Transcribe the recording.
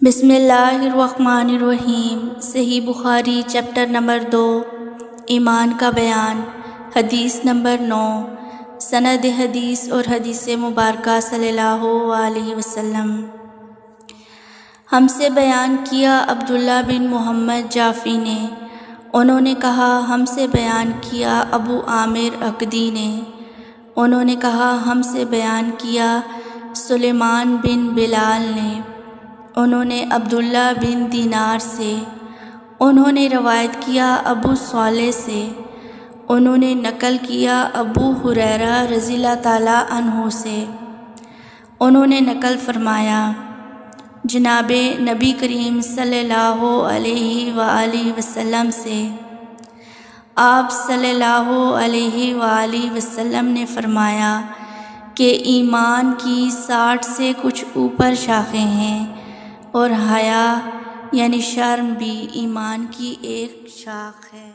بسم اللہ الرحمن الرحیم۔ صحیح بخاری چیپٹر نمبر 2 ایمان کا بیان، حدیث نمبر 9۔ سند حدیث اور حدیث مبارکہ صلی اللہ علیہ وسلم۔ ہم سے بیان کیا عبداللہ بن محمد جعفی نے، انہوں نے کہا ہم سے بیان کیا ابو عامر عقدی نے، انہوں نے کہا ہم سے بیان کیا سلیمان بن بلال نے، انہوں نے عبداللہ بن دینار سے، انہوں نے روایت کیا ابو صالح سے، انہوں نے نقل کیا ابو ہریرہ رضی اللہ تعالیٰ عنہ سے، انہوں نے نقل فرمایا جناب نبی کریم صلی اللہ علیہ وآلہ وسلم سے، آپ صلی اللہ علیہ وآلہ وسلم نے فرمایا کہ ایمان کی 60 سے کچھ اوپر شاخیں ہیں، اور حیا یعنی شرم بھی ایمان کی ایک شاخ ہے۔